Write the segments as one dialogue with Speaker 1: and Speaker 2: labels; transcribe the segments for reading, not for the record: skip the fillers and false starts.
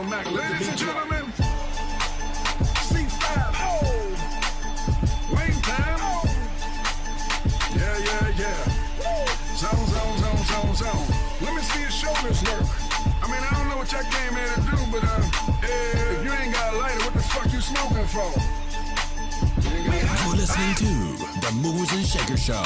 Speaker 1: Ladies and gentlemen, C5. Wayne time. Yeah. Zone. Let me see your shoulders work. I mean, I don't know what y'all came here to do, but if you ain't got a lighter, what the fuck you smoking for?
Speaker 2: You're listening to the Movers and Shakers Show.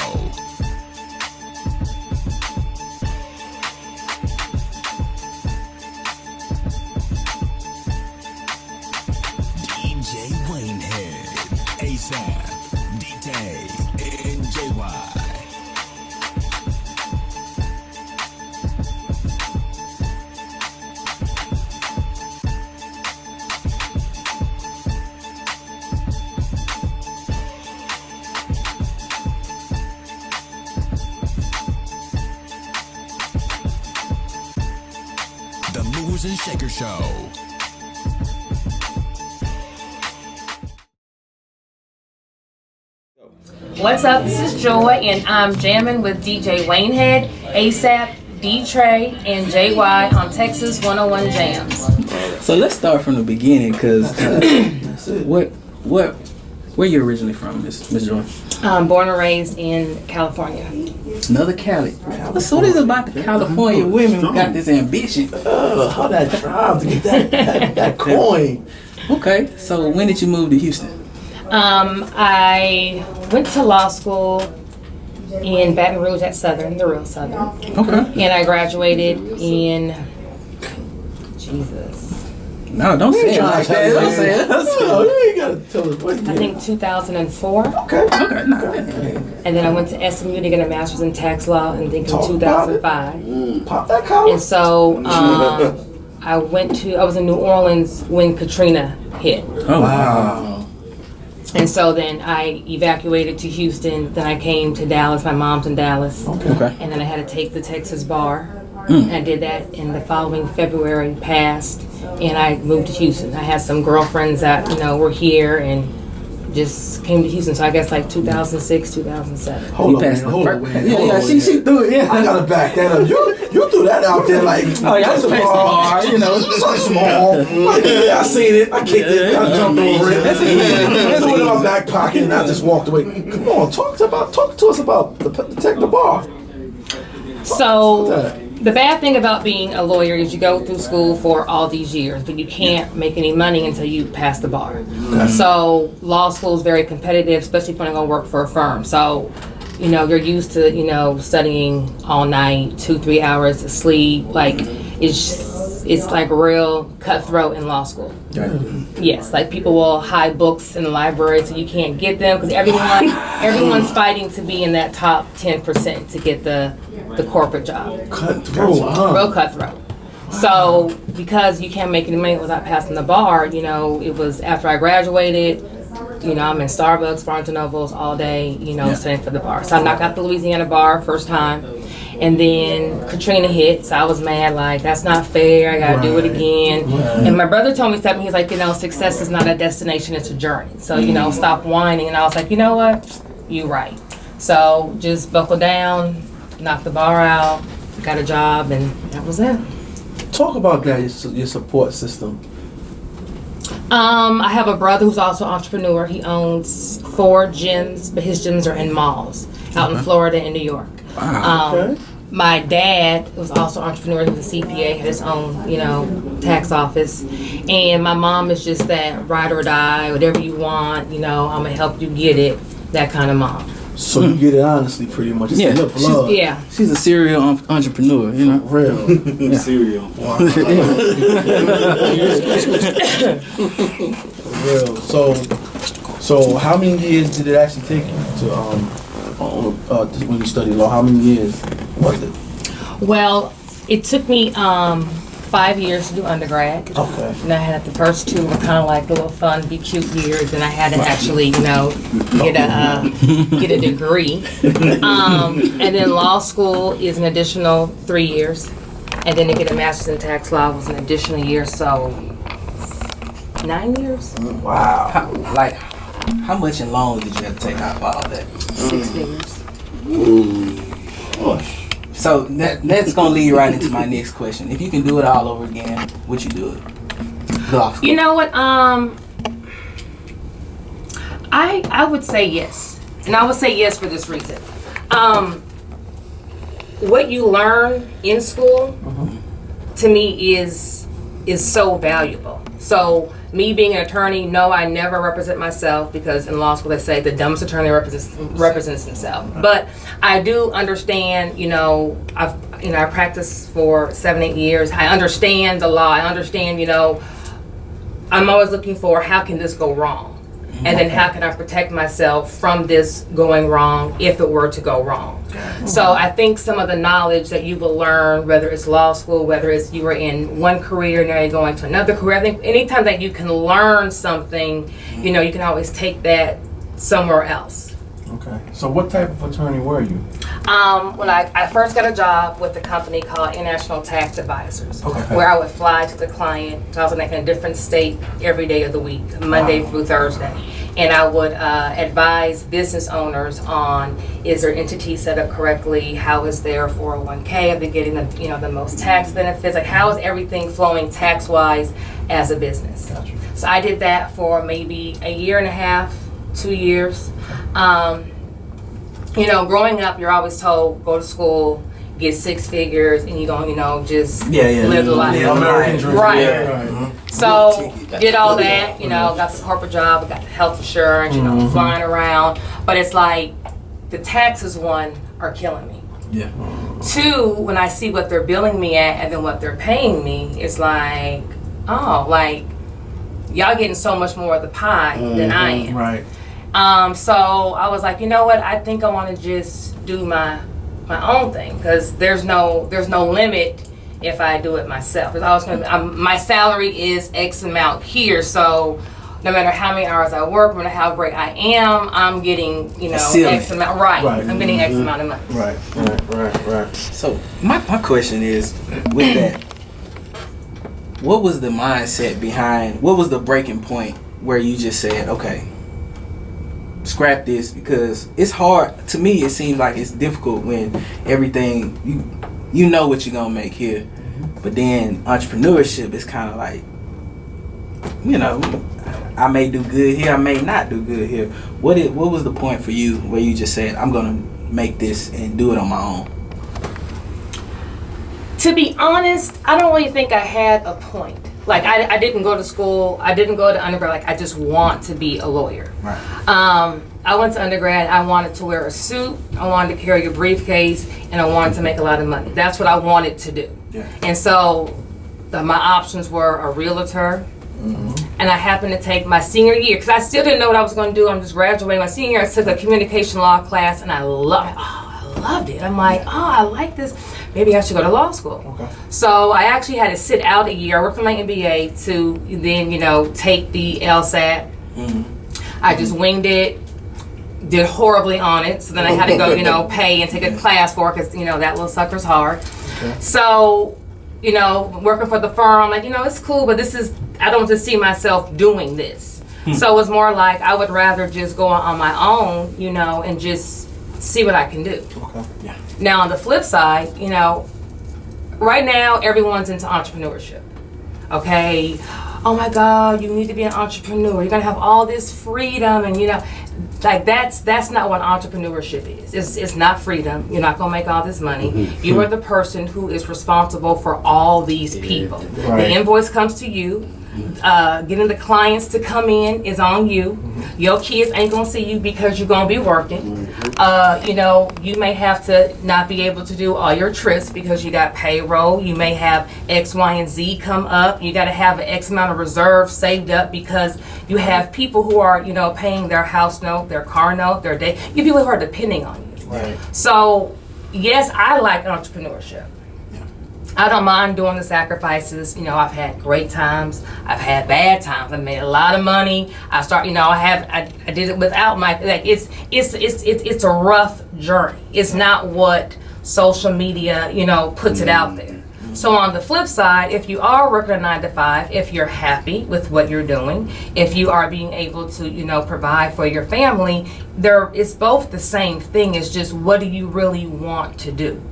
Speaker 2: DJ Waynehead, ASAP, D-Day, and JY. The Movers and Shakers Show.
Speaker 3: What's up? This is Joy, and I'm jamming with DJ Waynehead, ASAP, D-Trey, and JY on Texas 101 Jams.
Speaker 4: So let's start from the beginning, cause where you originally from, Miss Joy?
Speaker 3: I'm born and raised in California.
Speaker 4: Another Cali. What's what is it about the California women who got this ambition?
Speaker 5: How that drive to get that coin.
Speaker 4: Okay, so when did you move to Houston?
Speaker 3: I went to law school in Baton Rouge at Southern, the real Southern.
Speaker 4: Okay.
Speaker 3: And I graduated in, Jesus,
Speaker 4: No, don't say it like that. Don't say it.
Speaker 5: No, you ain't gotta tell us what you
Speaker 3: I think 2004.
Speaker 5: Okay.
Speaker 4: No.
Speaker 3: And then I went to SMU to get a master's in tax law in 2005.
Speaker 5: Pop that collar.
Speaker 3: And so I was in New Orleans when Katrina hit.
Speaker 4: Oh wow.
Speaker 3: And so then I evacuated to Houston. Then I came to Dallas. My mom's in Dallas.
Speaker 4: Okay.
Speaker 3: And then I had to take the Texas bar. And I did that in the following February passed. And I moved to Houston. I had some girlfriends that, were here and just came to Houston. So I guess like 2006, 2007.
Speaker 5: Hold on,
Speaker 4: Yeah, she threw it. Yeah,
Speaker 5: I gotta back that up. You threw that out there like,
Speaker 4: oh yeah, I just passed the bar,
Speaker 5: so small. Yeah, I seen it. I kicked it. I jumped over it. I threw it in my back pocket and I just walked away. Come on, talk to us about the bar.
Speaker 3: So the bad thing about being a lawyer is you go through school for all these years, but you can't make any money until you pass the bar. So law school is very competitive, especially if you're going to work for a firm. So, you're used to, studying all night, 2-3 hours of sleep. Like, it's like real cutthroat in law school. Yes, like people will hide books in the library so you can't get them because everyone's fighting to be in that top 10% to get the corporate job.
Speaker 5: Cutthroat,
Speaker 3: Real cutthroat. So because you can't make any money without passing the bar, it was after I graduated, I'm in Starbucks, Barnes & Nobles all day, studying for the bar. So I knocked out the Louisiana bar first time. And then Katrina hit, so I was mad, like, that's not fair, I gotta do it again. And my brother told me something, he's like, success is not a destination, it's a journey. So, stop whining. And I was like, you know what? You right. So just buckle down, knock the bar out, got a job, and that was it.
Speaker 5: Talk about that, your support system.
Speaker 3: I have a brother who's also an entrepreneur. He owns 4 gyms, but his gyms are in malls out in Florida and New York.
Speaker 4: Wow.
Speaker 3: My dad was also an entrepreneur. He was a CPA, had his own, tax office. And my mom is just that ride or die, whatever you want, I'm going to help you get it, that kind of mom.
Speaker 5: So you get it honestly, pretty much. It's in your blood.
Speaker 4: She's a serial entrepreneur,
Speaker 5: Real.
Speaker 4: Yeah.
Speaker 6: Serial.
Speaker 5: Real. So how many years did it actually take you to when you studied law? How many years was it?
Speaker 3: Well, it took me 5 years to do undergrad.
Speaker 5: Okay.
Speaker 3: And I had the first 2 were kind of like little fun, be cute years, and I had to actually, get a degree. And then law school is an additional 3 years, and then to get a master's in tax law was an additional year, so 9 years.
Speaker 5: Wow.
Speaker 4: How much in loans did you have to take out for all that?
Speaker 3: 6 figures.
Speaker 5: Gosh.
Speaker 4: So that's gonna lead right into my next question. If you can do it all over again, would you do it? law school?
Speaker 3: You know what? I would say yes, and I would say yes for this reason. What you learn in school, to me, is so valuable. So me being an attorney, no, I never represent myself, because in law school they say the dumbest attorney represents himself. But I do understand. I practiced for 7-8 years. I understand the law. I understand. I'm always looking for, how can this go wrong? And then how can I protect myself from this going wrong if it were to go wrong? So I think some of the knowledge that you will learn, whether it's law school, whether it's you were in one career and now you're going to another career, I think anytime that you can learn something, you can always take that somewhere else.
Speaker 5: Okay. So what type of attorney were you?
Speaker 3: When I first got a job with a company called International Tax Advisors, where I would fly to the client. So I was in a different state every day of the week, Monday through Thursday. And I would advise business owners on, is their entity set up correctly? How is their 401k? Are they getting the most tax benefits? Like, how is everything flowing tax-wise as a business?
Speaker 5: Gotcha.
Speaker 3: So I did that for maybe a year and a half, 2 years. Growing up, you're always told, go to school, get 6 figures, and you don't, just live the life.
Speaker 5: American dream.
Speaker 3: Right.
Speaker 5: Yeah.
Speaker 3: So did all that, got the corporate job, got the health insurance, flying around. But it's like the taxes, one, are killing me.
Speaker 5: Yeah.
Speaker 3: 2, when I see what they're billing me at and then what they're paying me, it's like, oh, like y'all getting so much more of the pie than I am.
Speaker 5: Right.
Speaker 3: So I was like, you know what? I think I want to just do my own thing, because there's no limit if I do it myself. Because I was my salary is X amount here, so no matter how many hours I work, no matter how great I am, I'm getting X amount. Right. I'm getting X amount of money.
Speaker 5: Right.
Speaker 4: So my question is, with that, what was the mindset behind? What was the breaking point where you just said, okay, scrap this? Because it's hard to me. It seems like it's difficult when everything you know what you're gonna make here, but then entrepreneurship is kind of like, I may do good here, I may not do good here. What was the point for you where you just said, I'm gonna make this and do it on my own?
Speaker 3: To be honest, I don't really think I had a point. Like, I didn't go to school. I didn't go to undergrad. Like, I just want to be a lawyer.
Speaker 5: Right.
Speaker 3: I went to undergrad. I wanted to wear a suit. I wanted to carry a briefcase, and I wanted to make a lot of money. That's what I wanted to do.
Speaker 5: Yeah.
Speaker 3: And so my options were a realtor. And I happened to take my senior year, because I still didn't know what I was going to do. I'm just graduating my senior year. I took a communication law class, and I loved it. I'm like, I like this. Maybe I should go to law school.
Speaker 5: Okay.
Speaker 3: So I actually had to sit out a year. I worked on my MBA to then, take the LSAT. I just winged it, did horribly on it. So then I had to go, pay and take a class for it, because, that little sucker's hard.
Speaker 5: Okay.
Speaker 3: So, working for the firm, I'm like, it's cool, but I don't just see myself doing this. So it was more like I would rather just go on my own, and just see what I can do.
Speaker 5: Okay. Yeah.
Speaker 3: Now, on the flip side, right now everyone's into entrepreneurship. Okay, oh my God, you need to be an entrepreneur. You're gonna have all this freedom, and that's not what entrepreneurship is. It's not freedom. You're not gonna make all this money. You are the person who is responsible for all these people.
Speaker 5: Right.
Speaker 3: The invoice comes to you. Getting the clients to come in is on you. Your kids ain't gonna see you because you're gonna be working. You may have to not be able to do all your trips because you got payroll. You may have X, Y, and Z come up. You got to have an X amount of reserve saved up because you have people who are, paying their house note, their car note, their day. You have people who are depending on you.
Speaker 5: Right.
Speaker 3: So, yes, I like entrepreneurship. I don't mind doing the sacrifices. I've had great times. I've had bad times. I made a lot of money. I did it without it's a rough journey. It's not what social media, puts it out there. So on the flip side, if you are working a 9 to 5, if you're happy with what you're doing, if you are being able to, provide for your family, it's both the same thing. It's just, what do you really want to do?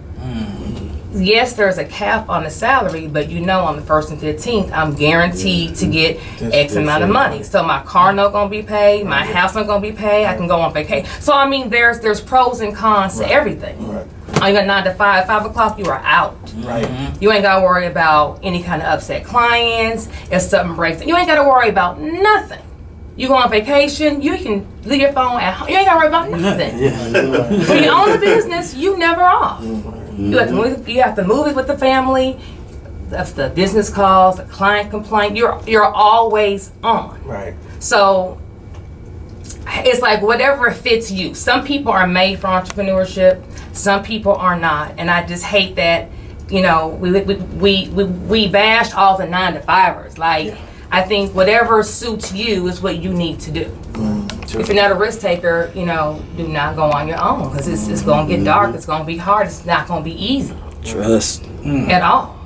Speaker 3: yes, there's a cap on the salary, but you know on the 1st and 15th, I'm guaranteed to get X amount of money. So my car not gonna be paid, my house not gonna be paid, I can go on vacation. So I mean, there's pros and cons to everything.
Speaker 5: Right.
Speaker 3: You got 9 to 5, 5 o'clock, you are out.
Speaker 5: Right.
Speaker 3: You ain't gotta worry about any kind of upset clients, if something breaks. You ain't gotta worry about nothing. You go on vacation, you can leave your phone at home. You ain't gotta worry about nothing. When you own a business, you never off. You have to move it with the family. That's the business calls, the client complaint. You're always on.
Speaker 5: Right.
Speaker 3: So it's like whatever fits you. Some people are made for entrepreneurship. Some people are not, and I just hate that. You know, we bash all the 9 to 5ers. Like I think whatever suits you is what you need to do. If you're not a risk taker, you know, do not go on your own because it's going to get dark. It's going to be hard. It's not going to be easy.
Speaker 6: Trust.
Speaker 3: At all.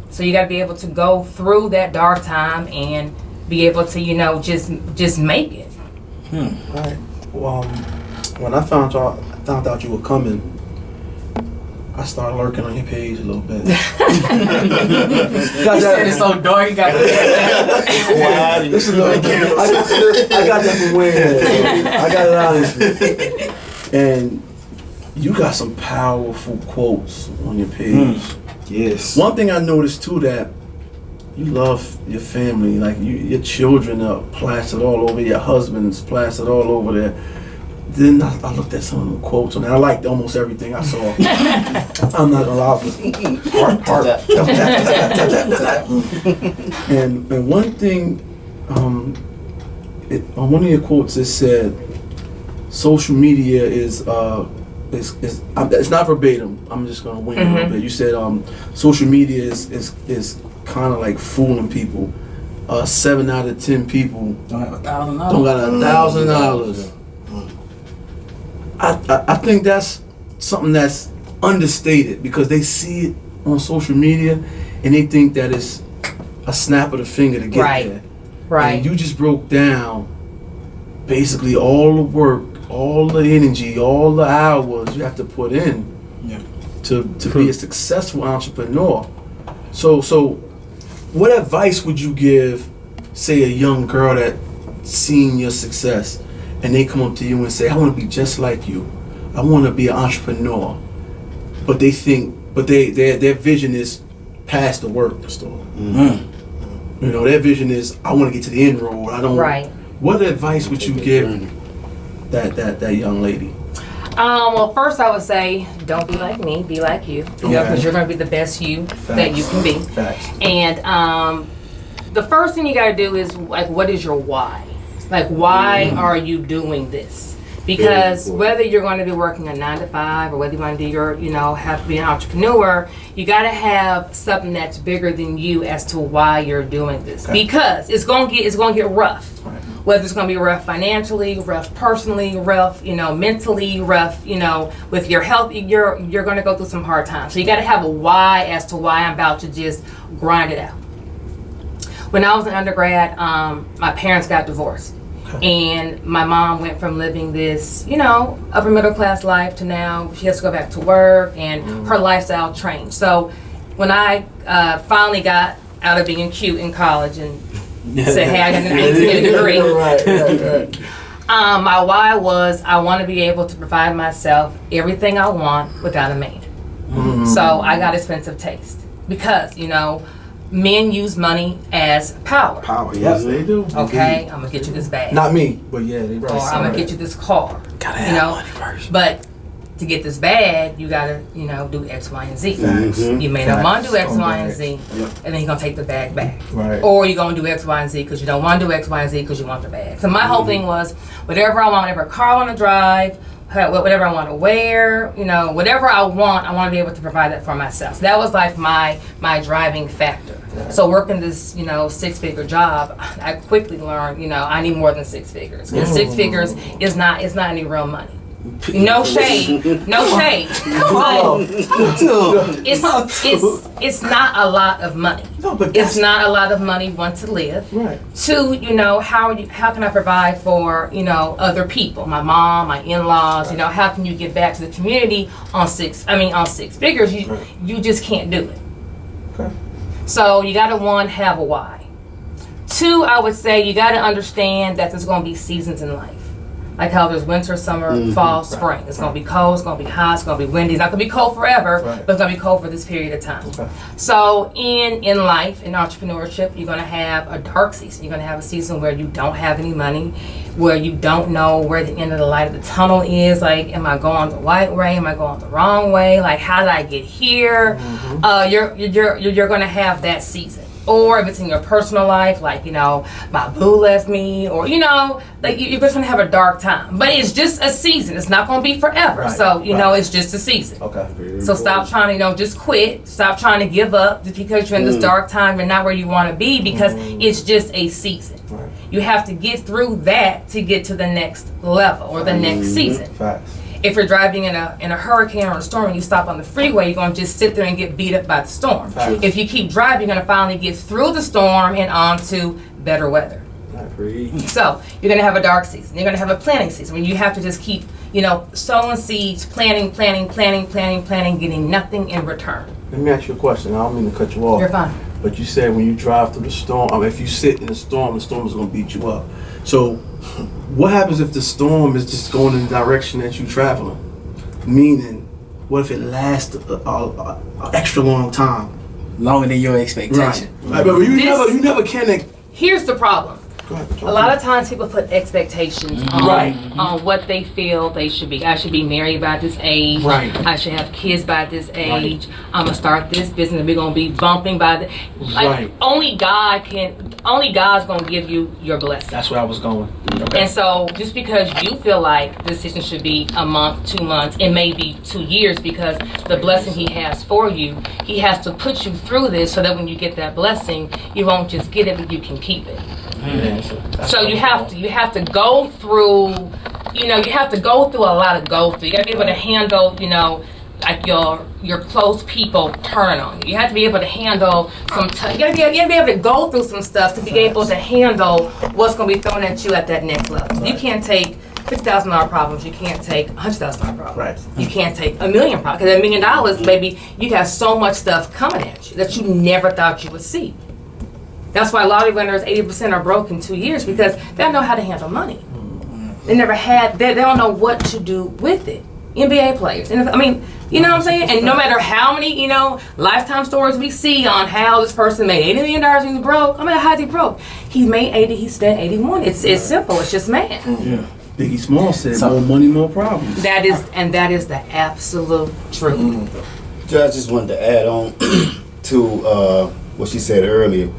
Speaker 3: So you got to be able to go through that dark time and be able to, you know, just make it.
Speaker 5: Right. Well, when I found out you were coming, I started lurking on your page a little bit.
Speaker 4: He said it's so dark. You got
Speaker 5: Listen, I got that from Wayne. I got it honestly. And you got some powerful quotes on your page.
Speaker 4: Yes.
Speaker 5: One thing I noticed too, that you love your family. Like your children are plastered all over. Your husband's plastered all over there. Then I looked at some of the quotes and I liked almost everything I saw. I'm not gonna lie. Heart. And one thing, on one of your quotes it said, social media is it's not verbatim. I'm just gonna wing it a little bit. You said social media is kind of like fooling people. 7 out of 10 people
Speaker 4: Don't have $1,000.
Speaker 5: don't got $1,000. I think that's something that's understated because they see it on social media and they think that it's a snap of the finger to get there.
Speaker 3: Right.
Speaker 5: And you just broke down basically all the work, all the energy, all the hours you have to put in to be a successful entrepreneur. So what advice would you give, say, a young girl that seen your success and they come up to you and say, I want to be just like you. I want to be an entrepreneur. But they think, their vision is past the work. You know, their vision is, I want to get to the end road. I don't.
Speaker 3: Right.
Speaker 5: What advice would you give that young lady?
Speaker 3: Well, first I would say, don't be like me, be like you. Because you're going to be the best you that you can be.
Speaker 5: Facts.
Speaker 3: And the first thing you got to do is, like, what is your why? Like, why are you doing this? Because whether you're going to be working a 9 to 5 or whether you want to do have to be an entrepreneur, you got to have something that's bigger than you as to why you're doing this. Okay. Because it's going to get rough. Right. Whether it's going to be rough financially, rough personally, rough, mentally, rough, with your health, you're going to go through some hard times. So you got to have a why as to why I'm about to just grind it out. When I was an undergrad, my parents got divorced. And my mom went from living this, upper middle class life to now she has to go back to work and her lifestyle changed. So when I finally got out of being cute in college and said, hey, I need to get a degree.
Speaker 5: Right.
Speaker 3: My why was I want to be able to provide myself everything I want without a maid. So I got expensive taste because, men use money as power.
Speaker 5: Power, yes, they do.
Speaker 3: Okay, I'm gonna get you this bag.
Speaker 5: Not me, but yeah, they
Speaker 3: Or I'm gonna get you this car.
Speaker 6: Gotta have money first.
Speaker 3: But to get this bag, you gotta, do X, Y, and Z.
Speaker 5: Mm-hmm.
Speaker 3: You may not want to do X, Y, and Z, and then you're gonna take the bag back.
Speaker 5: Right.
Speaker 3: Or you're gonna do X, Y, and Z because you don't want to do X, Y, and Z because you want the bag. So my whole thing was, whatever I want, whatever car I want to drive, whatever I want to wear, whatever I want to be able to provide that for myself. So that was like my driving factor. So working this, 6-figure job, I quickly learned, I need more than 6 figures. Because 6 figures is not any real money. No shade. No shade. But it's not a lot of money.
Speaker 5: No, but
Speaker 3: It's not a lot of money, one, to live.
Speaker 5: Right.
Speaker 3: Two, how can I provide for, other people, my mom, my in-laws, how can you give back to the community on six figures? You just can't do it.
Speaker 5: Okay.
Speaker 3: So you gotta, one, have a why. Two, I would say you gotta understand that there's gonna be seasons in life. Like how there's winter, summer, fall, spring. It's going to be cold, it's going to be hot, it's going to be windy. It's not going to be cold forever, but it's going to be cold for this period of time.
Speaker 5: Okay.
Speaker 3: So in life, in entrepreneurship, you're going to have a dark season. You're going to have a season where you don't have any money, where you don't know where the end of the light of the tunnel is. Like, am I going the right way? Am I going the wrong way? Like, how did I get here? You're going to have that season. Or if it's in your personal life, like, my boo left me, or, like you're just going to have a dark time. But it's just a season. It's not going to be forever.
Speaker 5: Right,
Speaker 3: So, it's just a season.
Speaker 5: Okay.
Speaker 3: So stop trying to, just quit. Stop trying to give up just because you're in this dark time and not where you want to be, because it's just a season.
Speaker 5: Right.
Speaker 3: You have to get through that to get to the next level or the next season.
Speaker 5: Facts.
Speaker 3: If you're driving in a hurricane or a storm and you stop on the freeway, you're going to just sit there and get beat up by the storm.
Speaker 5: Right.
Speaker 3: If you keep driving, you're going to finally get through the storm and onto better weather. So you're going to have a dark season. You're going to have a planting season when you have to just keep, sowing seeds, planting, getting nothing in return.
Speaker 5: Let me ask you a question. I don't mean to cut you off.
Speaker 3: You're fine.
Speaker 5: But you said when you drive through the storm, if you sit in the storm is going to beat you up. So what happens if the storm is just going in the direction that you're traveling? Meaning, what if it lasts an extra long time?
Speaker 4: Longer than your expectation.
Speaker 5: Right. But you never can.
Speaker 3: Here's the problem. A lot of times people put expectations on what they feel they should be. I should be married by this age.
Speaker 5: Right.
Speaker 3: I should have kids by this age. I'm gonna start this business and we're gonna be bumping by the only God's gonna give you your blessing.
Speaker 5: That's where I was going. Okay.
Speaker 3: And so just because you feel like the decision should be a month, 2 months, it may be 2 years, because the blessing he has for you, he has to put you through this so that when you get that blessing, you won't just get it, but you can keep it. So you have to go through, you have to go through a lot of You got to be able to handle, like your close people turn on you. You have to be able to handle some. You got to be able to go through some stuff to be able to handle what's going to be thrown at you at that next level. You can't take $50,000 problems. You can't take $100,000 problems.
Speaker 5: Right.
Speaker 3: You can't take $1 million problems. Because $1 million, baby, you got so much stuff coming at you that you never thought you would see. That's why lottery winners, 80% are broke in 2 years, because they don't know how to handle money. They never had. They don't know what to do with it. NBA players, and you know what I'm saying? And no matter how many, lifetime stories we see on how this person made $80 million and he's broke. How's he broke? He made 80, he spent 81. It's simple. It's just math.
Speaker 5: Yeah. Biggie Small said, more money, more problems.
Speaker 3: That is the absolute truth.
Speaker 7: I just wanted to add on to what she said earlier,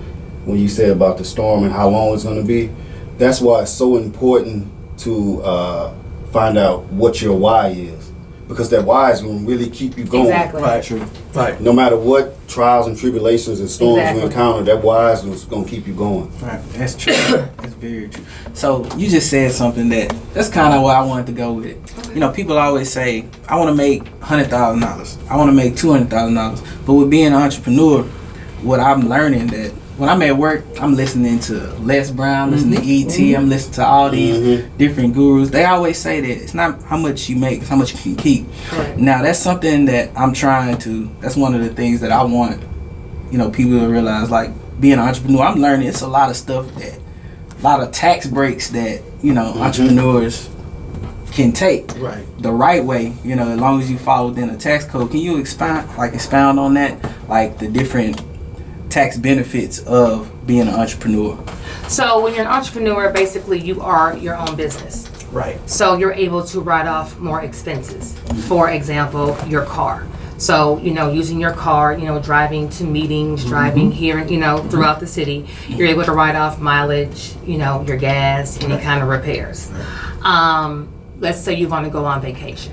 Speaker 7: when you said about the storm and how long it's going to be. That's why it's so important to find out what your why is, because that why is going to really keep you going.
Speaker 3: Exactly.
Speaker 5: Right, true. Right.
Speaker 7: No matter what trials and tribulations and storms you encounter, that why is going to keep you going.
Speaker 4: Right, that's true. That's very true. So you just said something that's kind of where I wanted to go with it. People always say, I want to make $100,000. I want to make $200,000. But with being an entrepreneur, what I'm learning that when I'm at work, I'm listening to Les Brown, listening to E.T., I'm listening to all these different gurus. They always say that it's not how much you make, it's how much you can keep.
Speaker 3: Correct.
Speaker 4: Now, that's something that I'm trying to, that's one of the things that I want, people to realize, like, being an entrepreneur, I'm learning it's a lot of stuff that, a lot of tax breaks that, entrepreneurs can take the right way, as long as you fall within a tax code. Can you expound on that, like the different tax benefits of being an entrepreneur?
Speaker 3: So when you're an entrepreneur, basically you are your own business.
Speaker 5: Right.
Speaker 3: So you're able to write off more expenses. For example, your car. So, using your car, driving to meetings, driving here, throughout the city, you're able to write off mileage, your gas, any kind of repairs. Let's say you want to go on vacation.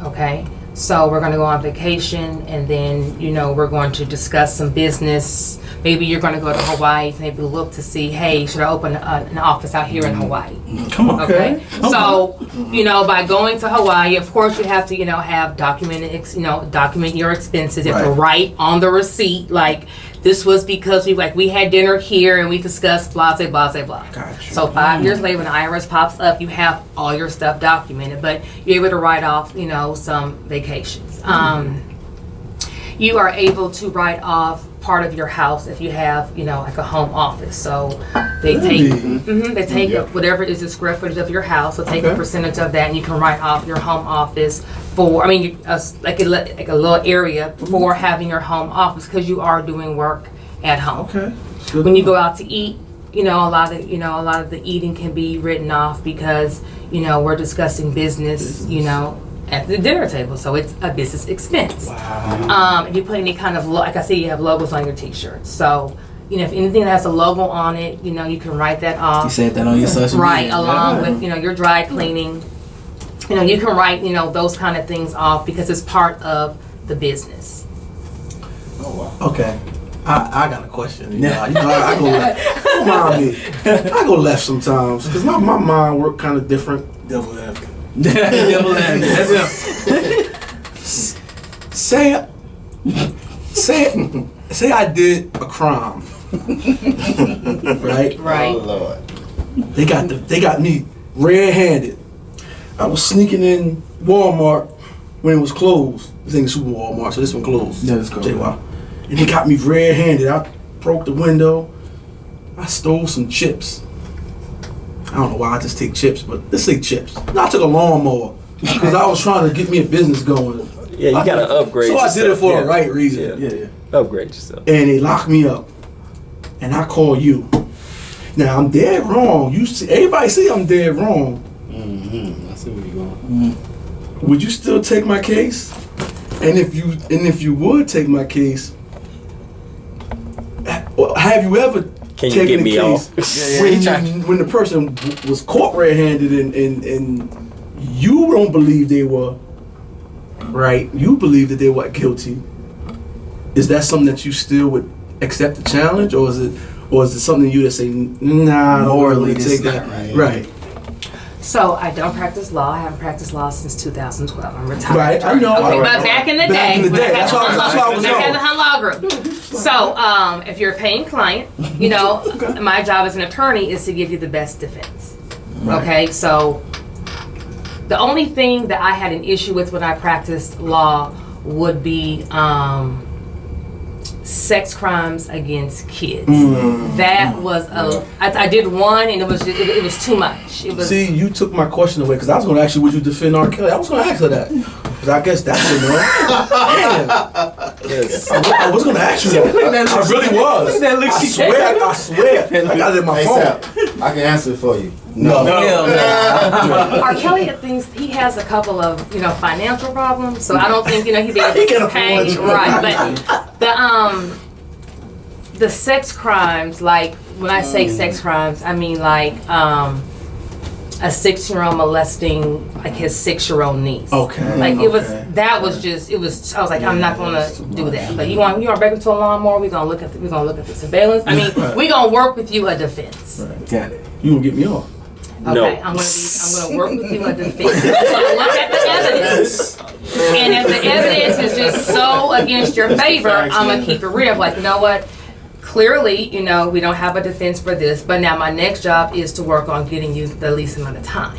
Speaker 3: Okay. So we're going to go on vacation, and then, you know, we're going to discuss some business. Maybe you're going to go to Hawaii, maybe look to see, hey, should I open an office out here in Hawaii?
Speaker 5: Come on.
Speaker 3: Okay. So, you know, by going to Hawaii, of course, you have to, you know, have document your expenses. You have to write on the receipt, like, this was because we had dinner here and we discussed blah, blah, blah, blah.
Speaker 5: Gotcha.
Speaker 3: So 5 years later, when the IRS pops up, you have all your stuff documented, but you're able to write off, you know, some vacations. You are able to write off part of your house if you have, you know, like a home office. So they take whatever is the square footage of your house, so take a percentage of that, and you can write off your home office for, like a little area for having your home office, because you are doing work at home.
Speaker 5: Okay.
Speaker 3: When you go out to eat, you know, a lot of the eating can be written off because, you know, we're discussing business, you know, at the dinner table, so it's a business expense.
Speaker 5: Wow.
Speaker 3: If you put any kind of, like I said, you have logos on your t-shirts. So, you know, if anything that has a logo on it, you know, you can write that off.
Speaker 4: You said that on your social
Speaker 3: Right,
Speaker 4: media.
Speaker 3: along with, you know, your dry cleaning. You know, you can write, you know, those kind of things off because it's part of the business.
Speaker 7: Oh wow.
Speaker 5: Okay. I got a question. You know, I go left. Don't mind me. I go left sometimes because my mind work kind of different. Devil advocate.
Speaker 4: Devil advocate.
Speaker 5: That's him. Say I did a crime. Right?
Speaker 3: Right.
Speaker 7: Oh Lord.
Speaker 5: They got me red-handed. I was sneaking in Walmart when it was closed. This ain't the Super Walmart, so this one closed.
Speaker 4: Yeah, it's closed.
Speaker 5: JY. And they got me red-handed. I broke the window. I stole some chips. I don't know why I just take chips, but let's say chips. No, I took a lawnmower because I was trying to get me a business going.
Speaker 6: Yeah, you gotta upgrade.
Speaker 5: So I did it for
Speaker 6: yourself.
Speaker 5: the right reason.
Speaker 6: Yeah. Upgrade yourself.
Speaker 5: And they locked me up. And I call you. Now I'm dead wrong. You see, everybody say I'm dead wrong.
Speaker 7: I see where you're going.
Speaker 5: Would you still take my case? And if you would take my case, have you ever
Speaker 6: Can you
Speaker 5: taken
Speaker 6: get
Speaker 5: a
Speaker 6: me
Speaker 5: case
Speaker 6: off?
Speaker 5: when the person was caught red-handed and you don't believe they were right? You believe that they were guilty. Is that something that you still would accept the challenge, or is it something you just say, nah, I don't
Speaker 4: Morally,
Speaker 5: really
Speaker 4: this
Speaker 5: take
Speaker 4: is
Speaker 5: that?
Speaker 4: not
Speaker 5: Right.
Speaker 3: So I don't practice law. I haven't practiced law since 2012. I'm retired.
Speaker 5: Right, I know.
Speaker 3: Okay,
Speaker 5: Right.
Speaker 3: but back in the
Speaker 5: Back
Speaker 3: day,
Speaker 5: in the
Speaker 3: when I
Speaker 5: day,
Speaker 3: had
Speaker 5: that's why I was
Speaker 3: when I had
Speaker 5: on.
Speaker 3: the Hunt Law Group. So if you're a paying client, you know, my job as an attorney is to give you the best defense. Okay, so the only thing that I had an issue with when I practiced law would be sex crimes against kids. That was I did one, and it was too much. It was.
Speaker 5: See, you took my question away because I was going to ask you, would you defend R. Kelly? I was going to ask her that. Because I guess that's the no.
Speaker 6: Yes.
Speaker 5: I was going to ask you that. I really was. I swear. I got it in my
Speaker 7: Hey,
Speaker 5: phone.
Speaker 7: Sal, I can answer it for you.
Speaker 5: No.
Speaker 3: R. Kelly thinks he has a couple of financial problems, so I don't think he'd be able
Speaker 5: He can
Speaker 3: to
Speaker 5: afford
Speaker 3: pay.
Speaker 5: to.
Speaker 3: Right, but the sex crimes, like when I say sex crimes, I mean like a 6-year-old molesting like his 6-year-old niece.
Speaker 5: Okay.
Speaker 3: Like it was
Speaker 5: okay.
Speaker 3: that was just it was. I was like, I'm not gonna do that. But you want to break into a lawnmower? We're gonna look at the surveillance. I mean, we're gonna work with you a defense.
Speaker 4: Got it.
Speaker 5: You going to get me off?
Speaker 3: Okay,
Speaker 6: No.
Speaker 3: I'm gonna work with you a defense. We're gonna look at the evidence, and if the evidence is just so against your favor, I'm gonna keep it real. Like, you know what? Clearly, we don't have a defense for this. But now my next job is to work on getting you the least amount of time,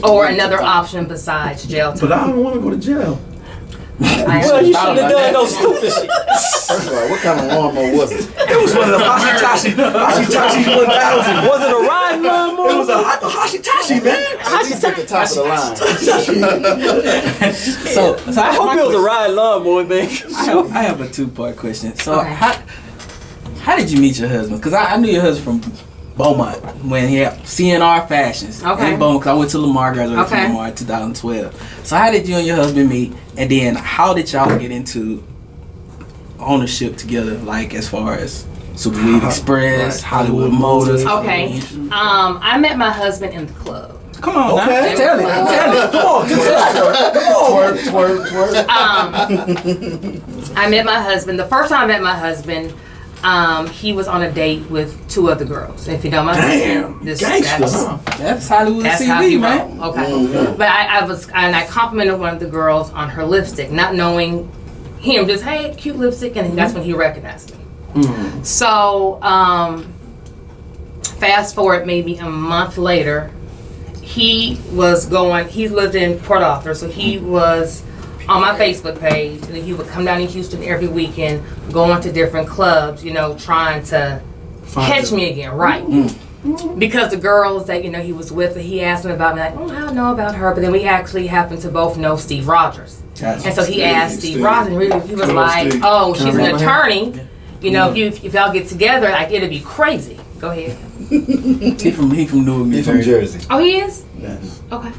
Speaker 3: or another option besides jail
Speaker 5: But I
Speaker 3: time.
Speaker 5: don't want to go to jail.
Speaker 6: Well, you shouldn't have done no stupid shit.
Speaker 7: First of all, what kind of lawnmower was it?
Speaker 5: It was one of the Hashitashi 1000.
Speaker 6: Was it a riding lawnmower?
Speaker 5: It was a Hashitashi, man.
Speaker 7: At least at the top of the line.
Speaker 4: So
Speaker 6: I hope it was a riding lawnmower, man.
Speaker 4: I have a 2-part question. So
Speaker 3: Okay.
Speaker 4: how did you meet your husband? Because I knew your husband from Beaumont when he had CNR Fashions.
Speaker 3: Okay.
Speaker 4: In Beaumont, 'cause I went to Lamar, graduated
Speaker 3: Okay.
Speaker 4: from Lamar in 2012. So how did you and your husband meet? And then how did y'all get into ownership together, like as far as Sweet Express, Hollywood Motors.
Speaker 3: Okay. I met my husband in the club.
Speaker 4: Come on,
Speaker 5: Okay.
Speaker 4: now. Tell it.
Speaker 5: Come on,
Speaker 7: Twerk.
Speaker 3: I met my husband. The first time I met my husband, he was on a date with 2 other girls. If you don't mind,
Speaker 4: That's Hollywood
Speaker 3: that's
Speaker 4: TV,
Speaker 3: how he
Speaker 4: man.
Speaker 3: rolled. Okay, but I complimented one of the girls on her lipstick, not knowing him. Just hey, cute lipstick, and that's when he recognized me. So, fast forward maybe a month later, he lived in Port Arthur, so he was on my Facebook page, and he would come down to Houston every weekend, going to different clubs, trying to catch me again, right? Because the girls that, he was with, he asked me about me, like, I don't know about her, but then we actually happened to both know Steve Rogers.
Speaker 4: Gotcha.
Speaker 3: And so he asked Steve Rogers, and he was like,
Speaker 5: Steve.
Speaker 3: oh, she's an attorney. If y'all get together, like, it'd be crazy. Go ahead.
Speaker 4: He from Newark,
Speaker 7: He's from Jersey.
Speaker 3: Oh, he is?
Speaker 5: Yes.
Speaker 3: Okay.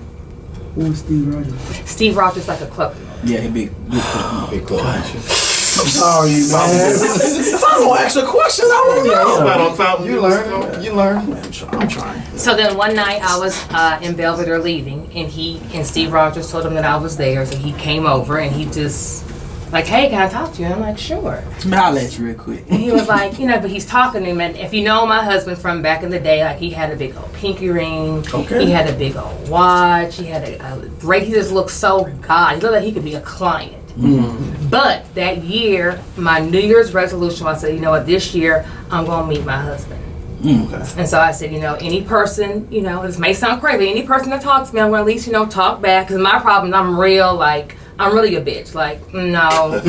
Speaker 5: Who's Steve Rogers?
Speaker 3: Steve Rogers like a club.
Speaker 4: Yeah, he big.
Speaker 7: Big club.
Speaker 5: I'm sorry, man. If I don't ask the questions, I won't know.
Speaker 7: You learn.
Speaker 5: I'm trying.
Speaker 3: So then one night I was in Belvedere leaving, and Steve Rogers told him that I was there, so he came over and he just like, hey, can I talk to you? And I'm like, sure.
Speaker 4: I'll let you real quick.
Speaker 3: And he was like, but he's talking to him, and if you know my husband from back in the day, like he had a big old pinky ring,
Speaker 5: Okay.
Speaker 3: He had a big old watch, he had a great, he just looked so God, he looked like he could be a client. But that year, my New Year's resolution was, I said, this year I'm going to meet my husband.
Speaker 5: Okay.
Speaker 3: And so I said, any person, this may sound crazy, but any person that talks to me, I'm going to at least, talk back. Because my problem is I'm really a bitch. Like, no.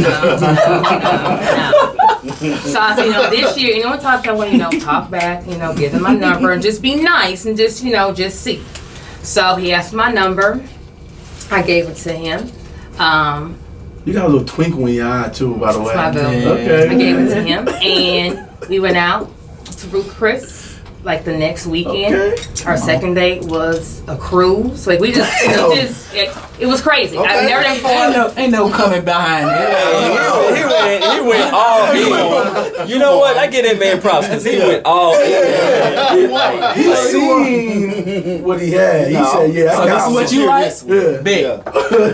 Speaker 3: So I said, this year, anyone talk to me, I want to, talk back, give them my number and just be nice and just, just see. So he asked my number. I gave it to him.
Speaker 5: You got a little twinkle in your eye too, by the way.
Speaker 3: My bill.
Speaker 5: Okay.
Speaker 3: I gave it to him, and we went out to Ruth Chris like the next weekend.
Speaker 5: Okay.
Speaker 3: Our second date was a cruise. Like we just, it was crazy. I've never done before.
Speaker 4: Ain't no coming behind it.
Speaker 6: He went all in. You know what? I give that man props because he went all in.
Speaker 5: He seen what he had. He said, "Yeah,
Speaker 4: So
Speaker 5: I
Speaker 4: this
Speaker 5: got
Speaker 4: is what you like?
Speaker 5: Yeah.
Speaker 4: Big.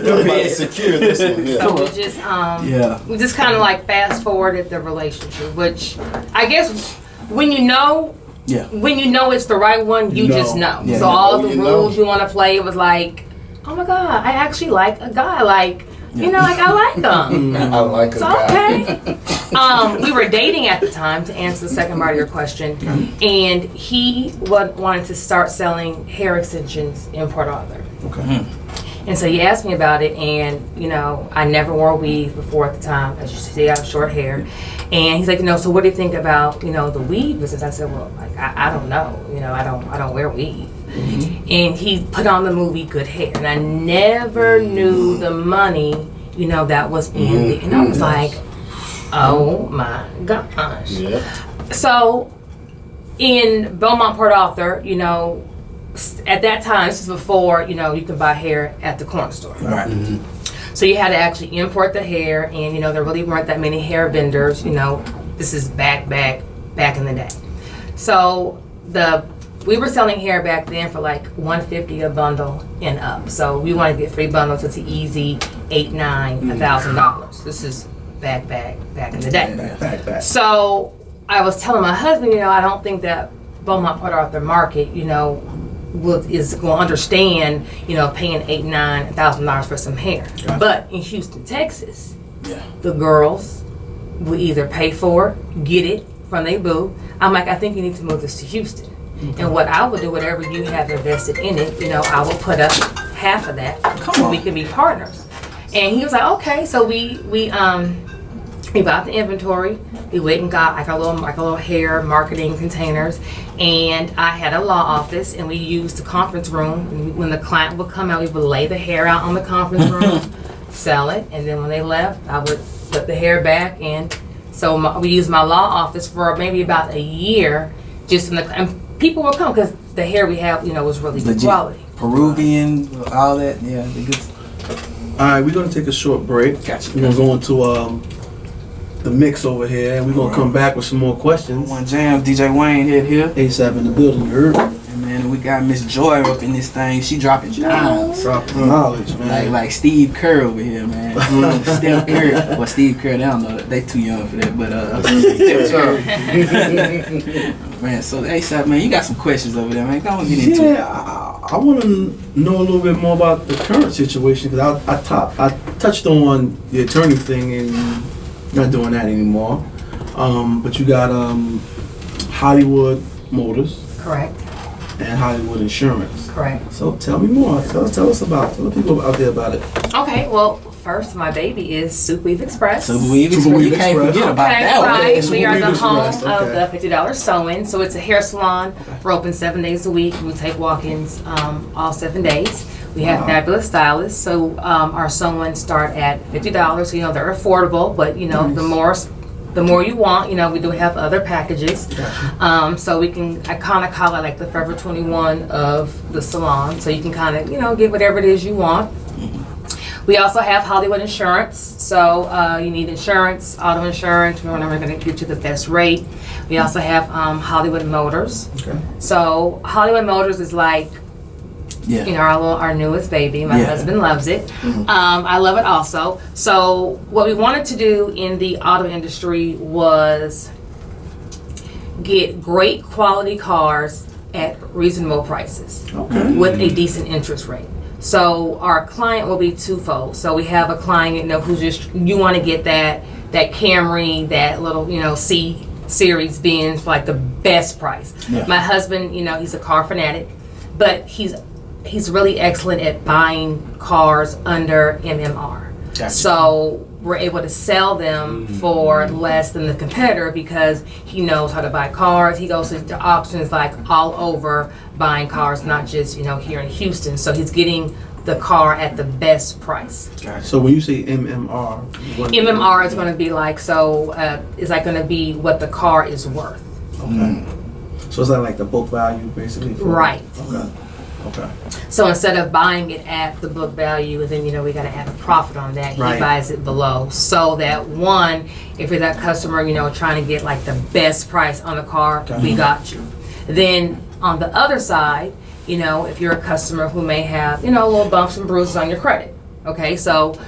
Speaker 7: Everybody secure this one. Yeah.
Speaker 3: So we just kind of like fast forwarded the relationship, which I guess when you know it's the right one, you just know.
Speaker 4: Yeah.
Speaker 3: So all the
Speaker 7: You
Speaker 3: rules
Speaker 7: know.
Speaker 3: you want to play, it was like, oh my God, I actually like a guy. Like, like I like them.
Speaker 7: I like a
Speaker 3: So
Speaker 7: guy.
Speaker 3: okay. We were dating at the time, to answer the second part of your question, and he wanted to start selling hair extensions in Port Arthur.
Speaker 5: Okay.
Speaker 3: And so he asked me about it, and I never wore a weave before at the time. As you see, I have short hair. And he's like, so what do you think about the weave business? I said, well, like I don't know, I don't wear weave. And he put on the movie Good Hair, and I never knew the money that was in it, and I was like, oh my gosh.
Speaker 7: Yeah.
Speaker 3: So in Beaumont, Port Arthur, at that time, this is before, you could buy hair at the corner store.
Speaker 4: Right.
Speaker 3: So you had to actually import the hair, and, there really weren't that many hair vendors, This is back in the day. So we were selling hair back then for like $150 a bundle and up. So we wanted to get 3 bundles. It's an easy $8,000, $9,000, $1,000. This is back in the day.
Speaker 5: Back.
Speaker 3: So I was telling my husband, I don't think that Beaumont Port Arthur market, is going to understand, paying $8,000, $9,000 for some hair.
Speaker 5: Gotcha.
Speaker 3: But in Houston, Texas, the girls will either pay for it, get it from their boo. I'm like, I think you need to move this to Houston. And what I will do, whatever you have invested in it, I will put up half of that. So we can be partners. And he was like, okay. So we bought the inventory. We went and got like a little hair marketing containers, and I had a law office, and we used the conference room. And when the client would come out, we would lay the hair out on the conference room, sell it, and then when they left, I would put the hair back in. So we used my law office for maybe about a year, and people would come because the hair we have, was really good quality.
Speaker 4: Peruvian, all that, yeah, the good.
Speaker 5: All right, we're gonna take a short break.
Speaker 4: Gotcha.
Speaker 5: We're gonna go into the mix over here, and we're gonna come back with some more questions.
Speaker 4: One jam, DJ Wayne here.
Speaker 5: A7 in the building, you heard?
Speaker 4: And man, we got Miss Joy up in this thing. She dropping dimes.
Speaker 5: Dropping knowledge, man.
Speaker 4: Like Steve Kerr over here, man. Steph Curry. Well, Steve Kerr, they don't know that. They too young for that. But Steph Curry. Man, so ASAP, man, you got some questions over there, man. Go on, get into it.
Speaker 5: I want to know a little bit more about the current situation, because I touched on the attorney thing, and not doing that anymore. But you got Hollywood Motors
Speaker 3: Correct.
Speaker 5: and Hollywood Insurance.
Speaker 3: Correct.
Speaker 5: So tell me more. Tell the people out there about it.
Speaker 3: Okay, well, first, my baby is Super Weave Express.
Speaker 4: So we even
Speaker 5: Super
Speaker 4: you
Speaker 5: Weave
Speaker 4: can't
Speaker 5: Express.
Speaker 4: forget about
Speaker 3: Okay,
Speaker 4: that one.
Speaker 3: right.
Speaker 5: Super
Speaker 3: We are
Speaker 5: Weave
Speaker 3: the
Speaker 5: Express,
Speaker 3: home
Speaker 5: okay.
Speaker 3: of the $50 sewing. So it's a hair salon. We're open 7 days a week. We take walk-ins all 7 days. We have fabulous stylists. So our sewing start at $50. So, they're affordable, but the more you want, we do have other packages. So I kind of call it like the Forever 21 of the salon. So you can kind of, get whatever it is you want. We also have Hollywood Insurance. So you need insurance, auto insurance. We're going to get you the best rate. We also have Hollywood Motors.
Speaker 5: Okay.
Speaker 3: So Hollywood Motors is like, our newest baby. My husband loves it. I love it also. So what we wanted to do in the auto industry was get great quality cars at reasonable prices with a decent interest rate. So our client will be twofold. So we have a client, who's just, you want to get that Camry, that little, C series Benz for like the best price. Yeah. My husband, he's a car fanatic, but he's really excellent at buying cars under MMR. Gotcha. So we're able to sell them for less than the competitor because he knows how to buy cars. He goes to auctions like all over buying cars, not just here in Houston. So he's getting the car at the best price.
Speaker 5: Gotcha. So when you say MMR,
Speaker 3: MMR is going to be like is like going to be what the car is worth.
Speaker 5: Okay. So is that like the book value basically?
Speaker 3: Right.
Speaker 5: Okay.
Speaker 3: So instead of buying it at the book value, and then we got to add a profit on that,
Speaker 5: Right.
Speaker 3: He buys it below. So that one, if you're that customer, trying to get like the best price on the car, we got you. Then on the other side, if you're a customer who may have little bumps and bruises on your credit, okay, so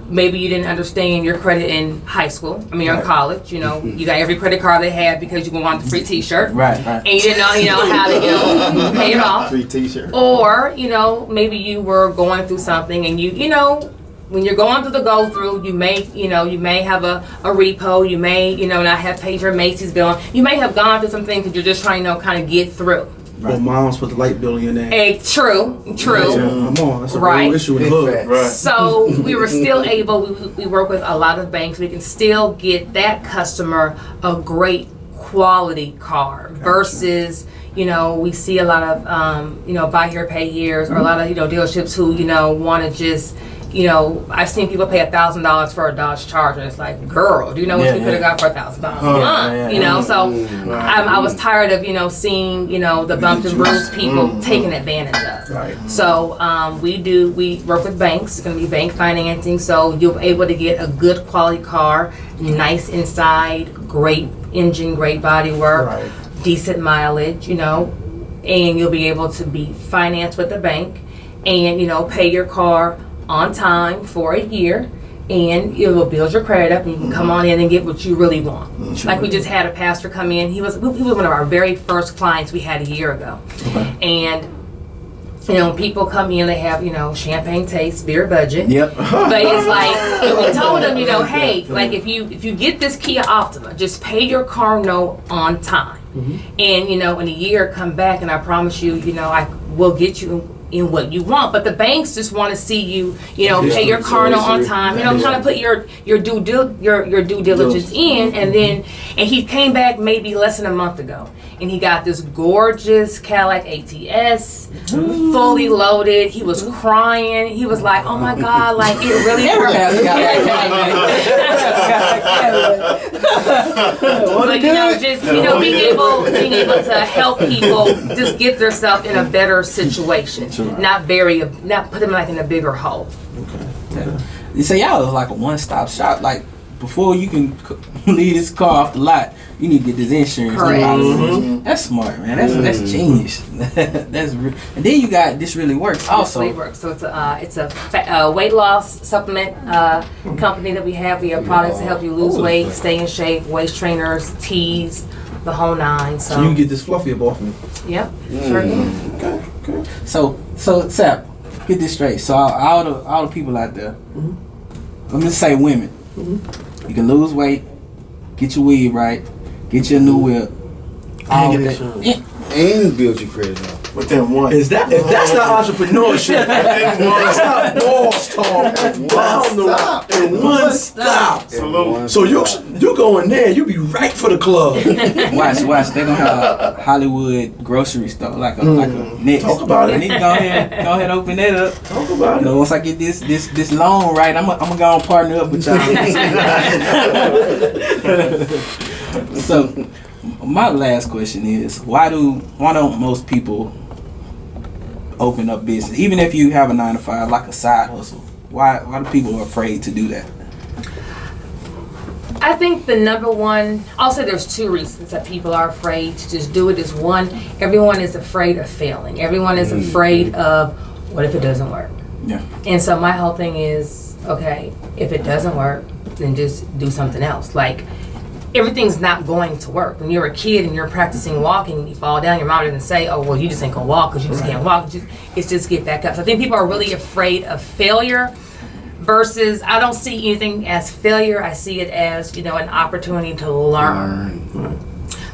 Speaker 3: maybe you didn't understand your credit in high school. Or in college. You got every credit card they had because you wanted the free T-shirt.
Speaker 4: Right.
Speaker 3: And you didn't know, how to, pay it off.
Speaker 7: Free T-shirt.
Speaker 3: Or, maybe you were going through something and when you're going through the go-through, you may have a repo. You may, not have paid your Macy's bill. You may have gone through some things that you're just trying to kind of get through.
Speaker 5: Right. Well, mom's put the light bill in your name.
Speaker 3: True.
Speaker 5: Come on, that's a
Speaker 3: Right.
Speaker 5: real issue in the hood.
Speaker 7: Right.
Speaker 3: So we were still able, we work with a lot of banks, we can still get that customer a great quality car versus, we see a lot of, buy here, pay here's, or a lot of, dealerships who, want to just, I've seen people pay $1,000 for a Dodge Charger. It's like, girl, do you know what you could have got for $1,000 a month? So I was tired of, seeing, the bumped and bruised people taking advantage of.
Speaker 5: Right.
Speaker 3: So we work with banks. It's going to be bank financing. So you'll be able to get a good quality car, nice inside, great engine, great body work,
Speaker 5: Right.
Speaker 3: decent mileage, and you'll be able to be financed with the bank and, pay your car on time for a year, and it will build your credit up, and you can come on in and get what you really want. Like we just had a pastor come in. He was one of our very first clients we had a year ago. And people come in, they have champagne taste, beer budget.
Speaker 4: Yep.
Speaker 3: But it's like, and we told them, hey, like if you get this Kia Optima, just pay your car note on time, and in a year come back, and I promise you, I will get you in what you want. But the banks just want to see you, pay your car note on time, kind of put your due diligence in, and he came back maybe less than a month ago, and he got this gorgeous Cadillac ATS, fully loaded. He was crying. He was like, "Oh my God, like it really hurt." But just being able to help people just get themselves in a better situation, not put them like in a bigger hole.
Speaker 4: You say y'all are like a one-stop shop. Like, before you can leave this car off the lot, you need to get this insurance.
Speaker 3: Correct.
Speaker 4: That's smart, man. That's genius. That's and then you got This Really Works also.
Speaker 3: This Really Works. So it's a weight loss supplement company that we have. We have products to help you lose weight, stay in shape, waist trainers, teas, the whole nine. So
Speaker 5: you can get this fluffy up off me.
Speaker 3: Yep. Sure can.
Speaker 5: Okay.
Speaker 4: So Sap, get this straight. So all the people out there, let me say women, you can lose weight, get your weed right, get you a new whip, all
Speaker 5: And get
Speaker 4: that.
Speaker 5: insurance.
Speaker 7: And build your credit up.
Speaker 8: Within one.
Speaker 5: If that's not entrepreneurship, that's not boss talk. In one stop. So you go in there, you be right for the club.
Speaker 4: Watch. They gonna have a Hollywood grocery store, like a next.
Speaker 5: Talk about it.
Speaker 4: I need to go ahead, open that up.
Speaker 5: Talk about
Speaker 4: You know, once I get this loan right, I'm gonna go and partner up with y'all. So, my last question is, why don't most people open up business, even if you have a 9-to-5, like a side hustle? Why do people afraid to do that?
Speaker 3: I think the number one, I'll say there's two reasons that people are afraid to just do it. Is one, everyone is afraid of failing. Everyone is afraid of, what if it doesn't work?
Speaker 4: Yeah.
Speaker 3: And so my whole thing is, okay, if it doesn't work, then just do something else. Like, everything's not going to work. When you're a kid and you're practicing walking and you fall down, your mom doesn't say, oh, well, you just ain't gonna walk because you just can't walk. It's just get back up. So I think people are really afraid of failure versus, I don't see anything as failure. I see it as, an opportunity to learn.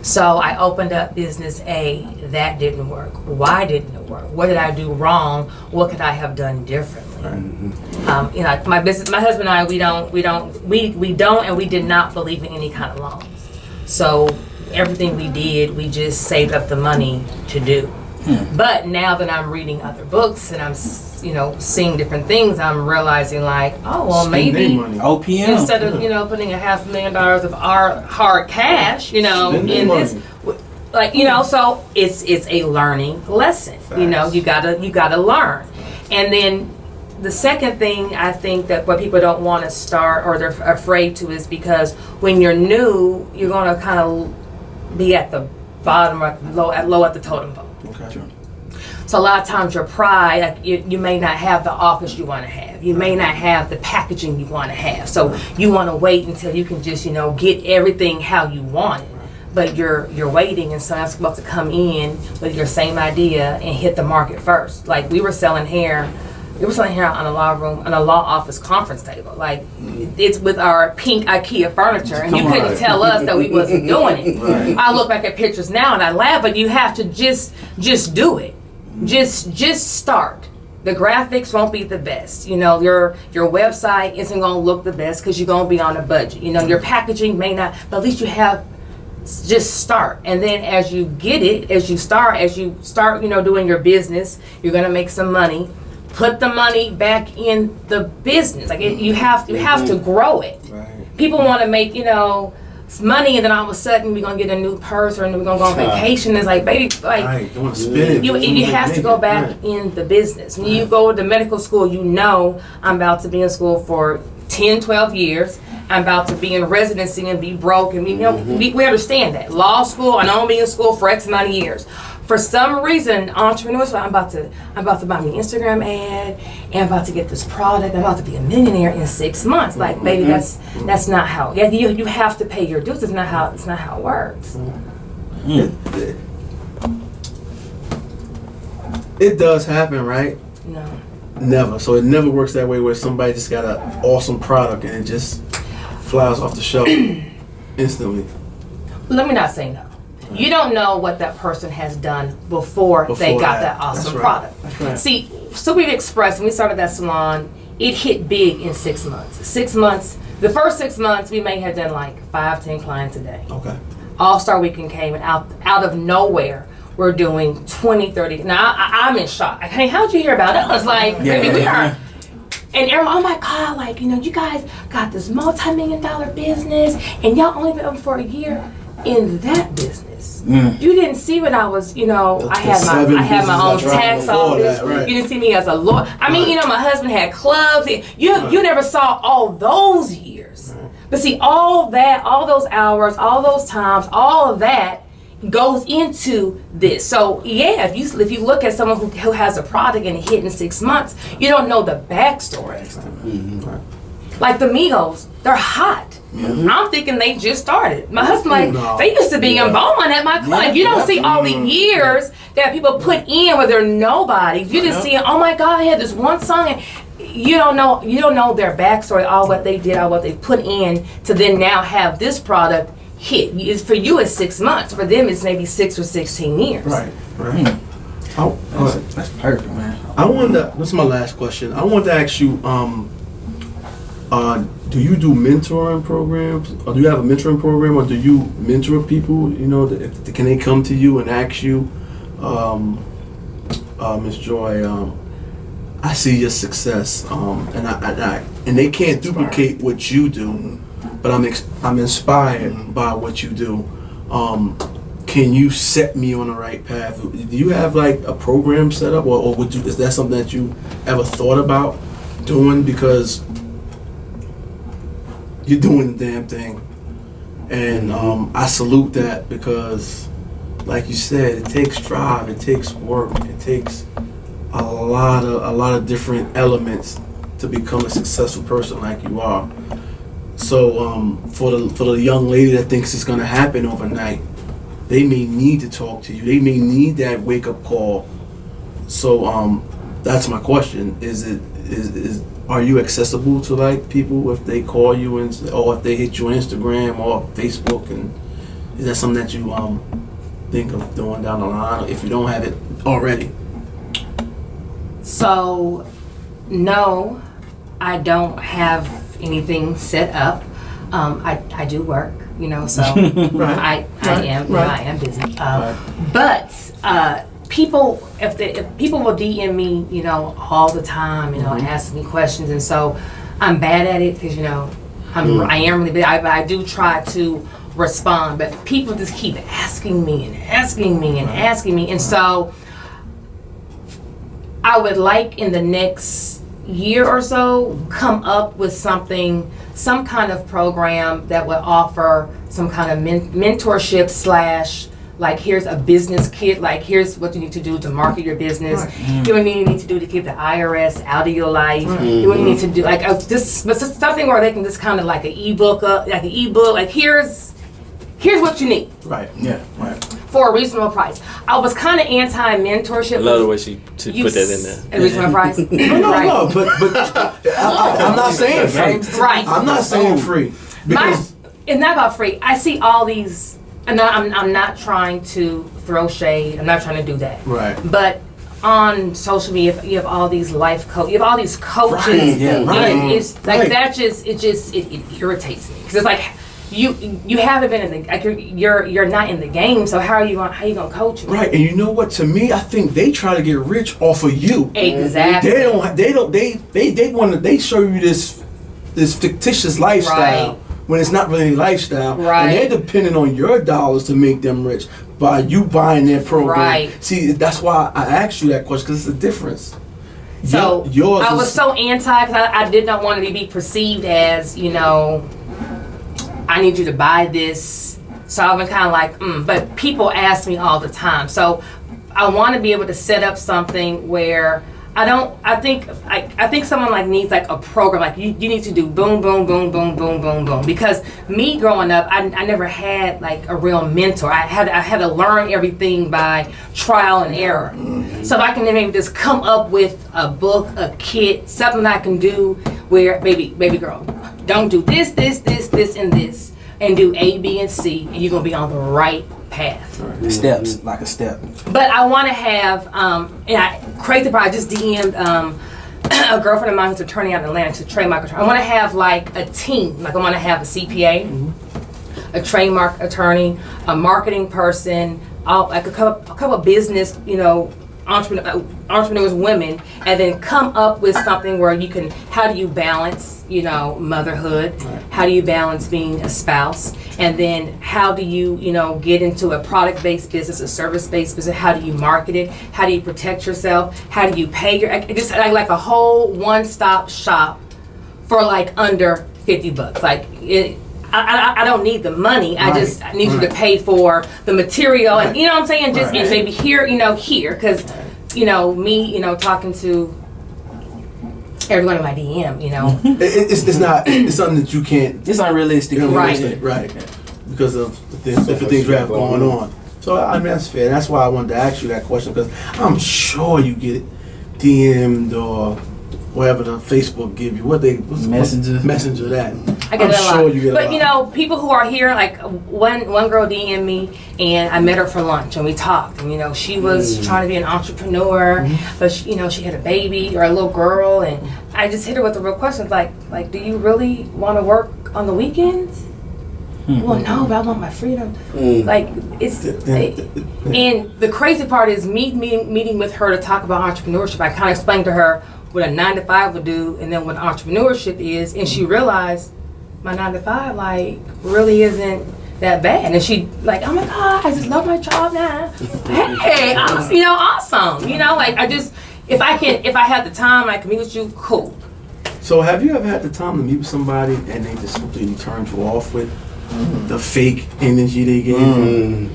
Speaker 3: So I opened up business A. That didn't work. Why didn't it work? What did I do wrong? What could I have done differently? My husband and I, we don't, and we did not believe in any kind of loans. So everything we did, we just saved up the money to do. But now that I'm reading other books and I'm, seeing different things, I'm realizing like, oh, well, maybe
Speaker 4: OPM.
Speaker 3: instead of, putting $500,000 of our hard cash, in this, so it's a learning lesson.
Speaker 5: Facts.
Speaker 3: You gotta learn. And then the second thing I think that what people don't want to start or they're afraid to is because when you're new, you're going to kind of be at the bottom or low at the totem pole.
Speaker 5: Okay.
Speaker 3: So a lot of times your pride, like you may not have the office you want to have. You may not have the packaging you want to have. So you want to wait until you can just, get everything how you want it. But you're waiting and someone's supposed to come in with your same idea and hit the market first. Like we were selling hair. We were selling hair on a law office conference table. Like it's with our pink IKEA furniture, and you couldn't tell us that we wasn't doing it.
Speaker 5: Right.
Speaker 3: I look back at pictures now and I laugh, but you have to just do it. Just start. The graphics won't be the best. Your website isn't gonna look the best because you're gonna be on a budget. Your packaging may not, but at least you have. Just start, and then as you get it, as you start, doing your business, you're gonna make some money. Put the money back in the business. Like you have to grow it.
Speaker 5: Right.
Speaker 3: People want to make money, and then all of a sudden we're gonna get a new purse, or we're gonna go on vacation. It's like, baby, like
Speaker 5: Don't want to spend it.
Speaker 3: you have to go back in the business. When you go to medical school, I'm about to be in school for 10, 12 years. I'm about to be in residency and be broke, and we understand that. Law school, I know I'm being in school for X amount of years. For some reason, entrepreneurs, I'm about to buy me an Instagram ad, and I'm about to get this product. I'm about to be a millionaire in 6 months. Like, baby, that's not how. Yeah, you have to pay your dues. It's not how it works.
Speaker 5: It does happen, right?
Speaker 3: No.
Speaker 5: Never. So it never works that way where somebody just got an awesome product and it just flies off the shelf instantly.
Speaker 3: Let me not say no. You don't know what that person has done before they got that awesome
Speaker 5: That's right.
Speaker 3: product.
Speaker 5: That's right.
Speaker 3: See, Super Express, when we started that salon, it hit big in 6 months. 6 months, the first 6 months, we may have done like 5-10 clients a day.
Speaker 5: Okay.
Speaker 3: All-Star Weekend came, and out of nowhere, we're doing 20, 30. Now, I'm in shock. Hey, how'd you hear about it? I was like, baby, we are. And everyone, oh my God, like, you guys got this multi-million-dollar business, and y'all only been open for a year in that business. You didn't see when I was, I had my own tax office.
Speaker 5: Right.
Speaker 3: You didn't see me as a lawyer. I mean, my husband had clubs. You never saw all those years. But see, all that, all those hours, all those times, all of that goes into this. So yeah, if you look at someone who has a product and it hit in 6 months, you don't know the backstory. Like the Migos, they're hot. I'm thinking they just started. My husband they used to be in Beaumont at my club. You don't see all the years that people put in where they're nobody. You just see, oh my God, I had this one song, and you don't know their backstory, all what they did, all what they put in to then now have this product hit. For you, it's 6 months. For them, it's maybe 6 or 16 years.
Speaker 5: Right.
Speaker 4: That's perfect, man.
Speaker 5: This is my last question. I want to ask you, do you do mentoring programs, or do you have a mentoring program, or do you mentor people? You know, can they come to you and ask you, Miss Joy, I see your success, and they can't duplicate what you do, but I'm inspired by what you do. Can you set me on the right path? Do you have like a program set up, or is that something that you ever thought about doing? Because you're doing the damn thing, and I salute that, because, like you said, it takes drive, it takes work, it takes a lot of different elements to become a successful person like you are. So for the young lady that thinks it's gonna happen overnight, they may need to talk to you. They may need that wake up call. So that's my question: are you accessible to like people if they call you or if they hit you on Instagram or Facebook? And is that something that you think of doing down the line, if you don't have it already?
Speaker 3: So, no, I don't have anything set up. I do work, so I am busy. But people, if people will DM me, all the time, ask me questions, and so I'm bad at it because I am really bad. I do try to respond, but people just keep asking me and asking me and asking me, and so I would like in the next year or so come up with some kind of program that would offer some kind of mentorship / like, here's a business kit, like here's what you need to do to market your business. Here's what you need to do to keep the IRS out of your life. Here's what you need to do, like but something where they can just kind of like an ebook, like here's what you need.
Speaker 5: Right.
Speaker 4: Yeah. Right.
Speaker 3: For a reasonable price. I was kind of anti-mentorship.
Speaker 6: I love the way she put that in there.
Speaker 3: A reasonable price.
Speaker 5: No, but I'm not saying free.
Speaker 3: Right.
Speaker 5: I'm not saying free. Because
Speaker 3: it's not about free. I see all these, and I'm not trying to throw shade. I'm not trying to do that.
Speaker 5: Right.
Speaker 3: But on social media, you have all these you have all these coaches.
Speaker 5: Right. Yeah. Right.
Speaker 3: And it's like that. It irritates me because it's like. You haven't been in the you're not in the game, so how you gonna coach me?
Speaker 5: Right, and you know what? To me, I think they try to get rich off of you.
Speaker 3: Exactly.
Speaker 5: They show you this fictitious lifestyle when it's not really a lifestyle.
Speaker 3: Right.
Speaker 5: And they're depending on your dollars to make them rich by you buying their program.
Speaker 3: Right.
Speaker 5: See, that's why I asked you that question, because it's a difference.
Speaker 3: So
Speaker 5: yours
Speaker 3: I was so anti because I did not want to be perceived as I need you to buy this. So I've been kind of like, but people ask me all the time. So I want to be able to set up something where I think someone like needs like a program, like you need to do boom, boom, boom, boom, boom, boom, boom. Because me growing up, I never had like a real mentor. I had to learn everything by trial and error. So if I can maybe just come up with a book, a kit, something I can do where, baby girl, don't do this, and this, and do A, B, and C, and you're gonna be on the right path.
Speaker 4: Steps, like a step.
Speaker 3: But I want to have, crazy part, I just DM'd a girlfriend of mine who's an attorney out in Atlanta, she's a trademark attorney. I want to have like a team, like I want to have a CPA, a trademark attorney, a marketing person, like a couple of business, entrepreneurs, women, and then come up with something where you can, how do you balance, motherhood? How do you balance being a spouse? And then how do you, get into a product-based business, a service-based business? How do you market it? How do you protect yourself? How do you pay just like a whole one-stop shop for like under $50. Like it. I don't need the money. I need you to pay for the material, and you know what I'm saying. Just and maybe here, here, because me, talking to everyone in my DM,
Speaker 5: it's something that you can't.
Speaker 4: It's unrealistic.
Speaker 5: Right. Because of the different things you have going on. So I mean that's fair. That's why I wanted to ask you that question, because I'm sure you get DM'd or whatever the Facebook give you. Messenger that.
Speaker 3: I get
Speaker 5: I'm
Speaker 3: a
Speaker 5: sure
Speaker 3: lot.
Speaker 5: you get a lot.
Speaker 3: But people who are here, like one girl DM'd me, and I met her for lunch, and we talked. And she was trying to be an entrepreneur, but she had a baby or a little girl, and I just hit her with the real questions like, do you really want to work on the weekends? Well, no, but I want my freedom. Like it's, and the crazy part is meeting with her to talk about entrepreneurship. I kind of explained to her what a 9-to-5 would do, and then what entrepreneurship is, and she realized my 9-to-5 like really isn't that bad. And she like, oh my God, I just love my job now. Hey, awesome. Like I just if I had the time, I can meet with you. Cool.
Speaker 5: So have you ever had the time to meet with somebody and they just completely turned you off with the fake energy they gave you?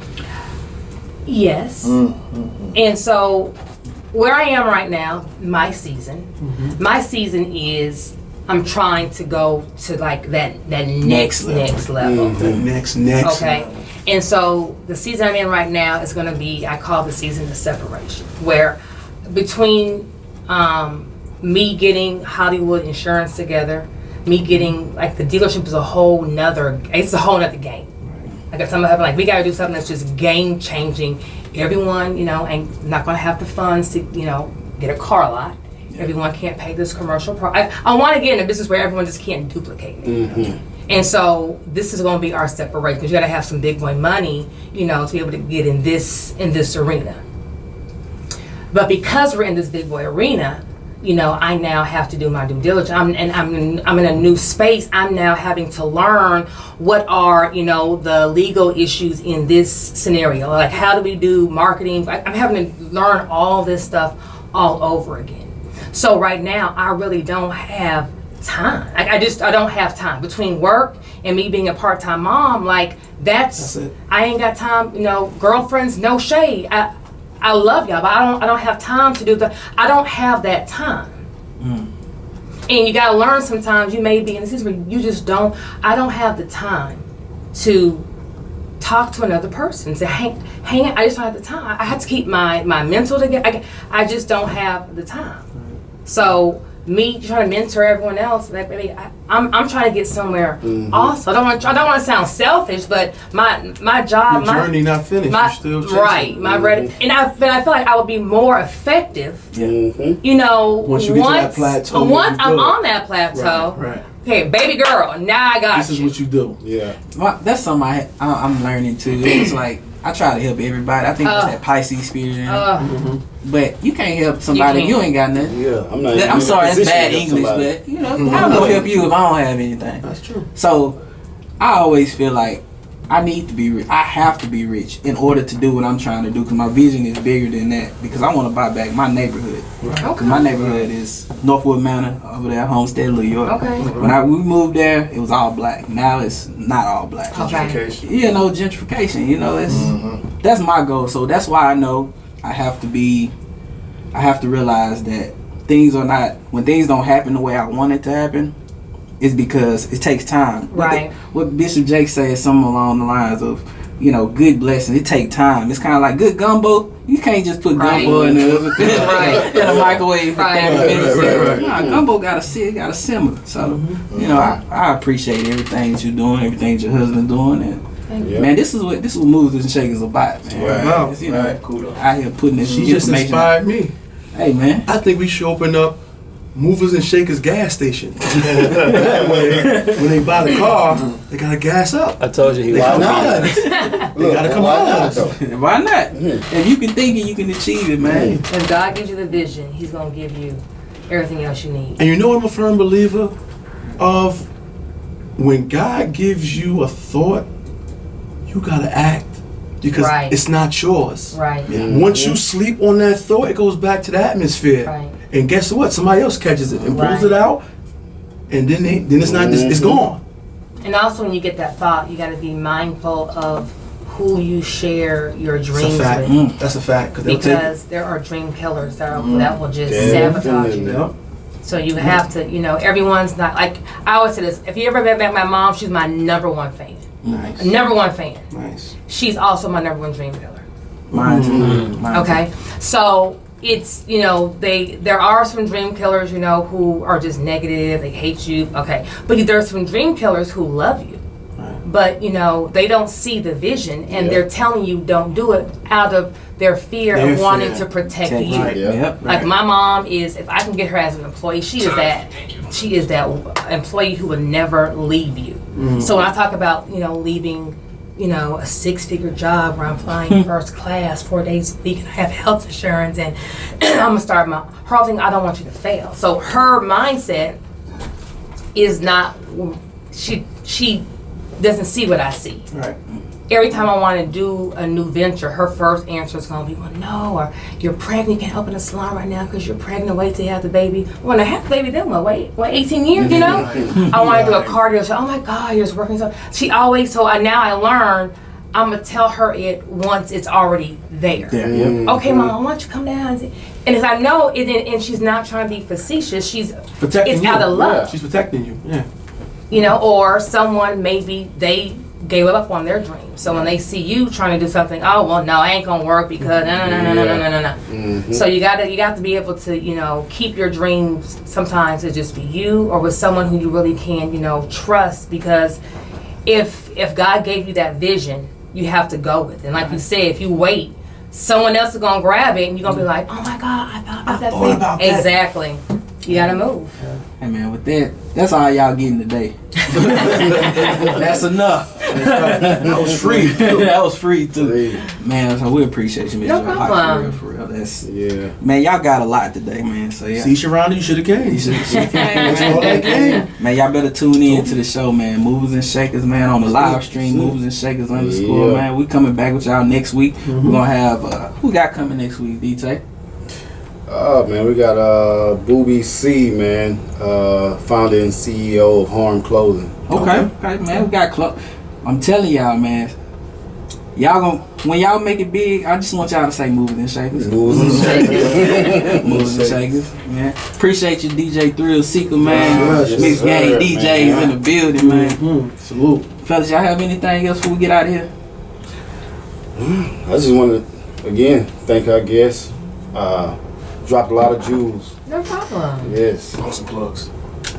Speaker 3: Yes. And so where I am right now, my season is I'm trying to go to like that next level.
Speaker 5: The next
Speaker 3: okay.
Speaker 5: level.
Speaker 3: And so the season I'm in right now is going to be, I call the season of separation, where between me getting Hollywood insurance together, me getting like the dealership is a whole nother game. Like if somebody like, we got to do something that's just game changing. Everyone, ain't not going to have the funds to, get a car lot. Everyone can't pay this commercial I want to get in a business where everyone just can't duplicate it. And so this is going to be our separation, because you got to have some big boy money, to be able to get in this arena. But because we're in this big boy arena, I now have to do my due diligence. I'm in a new space. I'm now having to learn what are, the legal issues in this scenario. Like, how do we do marketing? I'm having to learn all this stuff all over again. So right now, I really don't have time. I don't have time between work and me being a part-time mom. Like that's it. I ain't got time. Girlfriends, no shade. I love y'all, but I don't have time to do that. I don't have that time. And you gotta learn sometimes. You may be in a situation where you just don't. I don't have the time to talk to another person. Say, hang. I just don't have the time. I have to keep my mental together. I just don't have the time. So me trying to mentor everyone else, like baby, I'm trying to get somewhere. Also, I don't want to sound selfish, but my job,
Speaker 5: your journey not finished. You're still chasing.
Speaker 3: Right. My ready, and I feel like I would be more effective.
Speaker 5: Once you get to that plateau.
Speaker 3: Once I'm on that plateau.
Speaker 5: Right.
Speaker 3: Okay, baby girl, now I got
Speaker 5: this is what you do.
Speaker 7: Yeah.
Speaker 4: Well, that's something I'm learning too. It's like I try to help everybody. I think it's that Pisces spirit in it. But you can't help somebody if you ain't got nothing.
Speaker 7: Yeah,
Speaker 4: I'm sorry, that's bad English, but I don't help you if I don't have anything.
Speaker 5: That's true.
Speaker 4: So I always feel like I need to be rich. I have to be rich in order to do what I'm trying to do, because my vision is bigger than that. Because I want to buy back my neighborhood.
Speaker 3: Okay.
Speaker 4: Because my neighborhood is Northwood Manor over there, Homestead, New York.
Speaker 3: Okay.
Speaker 4: When we moved there, it was all black. Now it's not all black.
Speaker 7: Gentrification.
Speaker 4: Gentrification. It's that's my goal. So that's why I know I have to realize that when things don't happen the way I want it to happen, it's because it takes time.
Speaker 3: Right.
Speaker 4: What Bishop Jake says, something along the lines of, good blessings. It take time. It's kind of like good gumbo. You can't just put gumbo in the oven, in a microwave for 30 minutes. Nah, gumbo gotta sit, gotta simmer. So, I appreciate everything that you're doing, everything that your husband doing, and man, this is what Movers and Shakers about, man.
Speaker 7: Right.
Speaker 4: Cool. Out here putting this
Speaker 5: She just
Speaker 4: information
Speaker 5: inspired me.
Speaker 4: Hey, man.
Speaker 5: I think we should open up Movers and Shakers gas station. That way, when they buy the car, they gotta gas up.
Speaker 6: I told you he was.
Speaker 7: Why not?
Speaker 5: They gotta come on.
Speaker 4: Why not? If you can think it, you can achieve it, man.
Speaker 3: When God gives you the vision, He's gonna give you everything else you need.
Speaker 5: And I'm a firm believer of when God gives you a thought, you gotta act. Because it's not yours.
Speaker 3: Right.
Speaker 5: Once you sleep on that thought, it goes back to the atmosphere.
Speaker 3: Right.
Speaker 5: And guess what? Somebody else catches it and pulls it out. and then it's not. It's gone.
Speaker 3: And also, when you get that thought, you got to be mindful of who you share your dreams
Speaker 5: That's a fact.
Speaker 3: with.
Speaker 5: That's a fact.
Speaker 3: Because there are dream killers that will just sabotage you.
Speaker 5: Yep.
Speaker 3: So you have to, everyone's not like, I always say this, if you ever met my mom, she's my number one fan.
Speaker 5: Nice.
Speaker 3: Number one fan.
Speaker 5: Nice.
Speaker 3: She's also my number one dream killer.
Speaker 4: Mine too. Mine
Speaker 3: Okay? So it's, there are some dream killers, who are just negative, they hate you, okay. But there's some dream killers who love you. But, they don't see the vision, and they're telling you don't do it out of their fear of wanting to protect you.
Speaker 4: Right. Yep.
Speaker 3: Like my mom is, if I can get her as an employee, she is that employee who would never leave you. So when I talk about, leaving, a 6-figure job where I'm flying first class 4 days a week and I have health insurance and I'm gonna start her whole thing, I don't want you to fail. So her mindset is not, she doesn't see what I see.
Speaker 5: Right.
Speaker 3: Every time I want to do a new venture, her first answer is going to be, well, no, or you're pregnant, you can't open a salon right now because you're pregnant, wait till you have the baby. When I have the baby, then what, 18 years, I want to do a cardio show. Oh my God, you're just working so. She always, now I learned, I'm going to tell her it once it's already there. Okay, Mom, why don't you come down? And as I know, and she's not trying to be facetious, she's
Speaker 5: Protecting
Speaker 3: it's
Speaker 5: you.
Speaker 3: out of love.
Speaker 5: She's protecting you. Yeah.
Speaker 3: Or someone, maybe they gave up on their dream. So when they see you trying to do something, oh well, no, I ain't gonna work because no. So you got to be able to keep your dreams. Sometimes it just be you or with someone who you really can trust, because if God gave you that vision, you have to go with it. And like you said, if you wait, someone else is gonna grab it and you're gonna be like, oh my God, I thought about that. Exactly. You gotta move.
Speaker 4: Hey man, with that's all y'all getting today. That's enough.
Speaker 5: That was free.
Speaker 4: That was free too. Man, so we appreciate you, Miss
Speaker 3: No
Speaker 4: Joi.
Speaker 3: problem.
Speaker 4: For real. That's
Speaker 7: Yeah.
Speaker 4: man, y'all got a lot today, man. So yeah.
Speaker 5: See, Sharonda, you should have came. That's all that came.
Speaker 4: Man, y'all better tune in to the show, man. Movers and Shakers, man, on the live stream. Movers and Shakers _
Speaker 7: Yeah.
Speaker 4: man. We coming back with y'all next week. We're gonna have who we got coming next week, DJ?
Speaker 7: Oh man, we got Booby C, man, founder and CEO of Harm Clothing.
Speaker 4: Okay, man. We got I'm telling y'all, man. Y'all when y'all make it big, I just want y'all to say Movers and Shakers.
Speaker 7: Movers and Shakers.
Speaker 4: Movers and Shakers, man. Appreciate you, DJ Thrill Seeker, man.
Speaker 7: Yes,
Speaker 4: Mixed Game DJs in the building, man.
Speaker 5: Salute.
Speaker 4: Fellas, y'all have anything else before we get out of here?
Speaker 7: I just want to again thank our guests. Dropped a lot of jewels.
Speaker 3: No problem.
Speaker 7: Yes.
Speaker 5: Awesome plugs.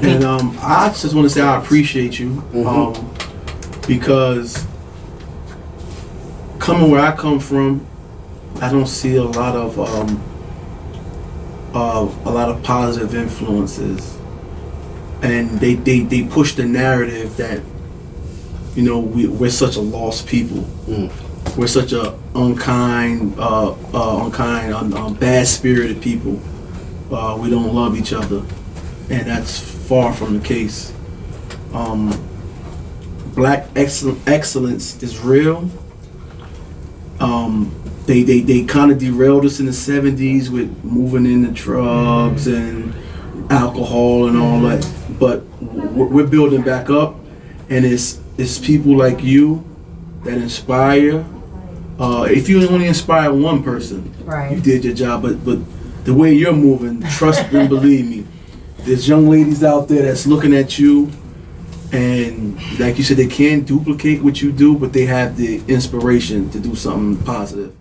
Speaker 5: And I just want to say I appreciate you because coming where I come from, I don't see a lot of positive influences, and they push the narrative that we're such a lost people. We're such a unkind, bad-spirited people. We don't love each other, and that's far from the case. Black excellence is real. They kind of derailed us in the 70s with moving into drugs and alcohol and all that, but we're building back up, and it's people like you that inspire. If you only inspire one person,
Speaker 3: Right.
Speaker 5: you did your job. But the way you're moving, trust and believe me, there's young ladies out there that's looking at you, and like you said, they can't duplicate what you do, but they have the inspiration to do something positive.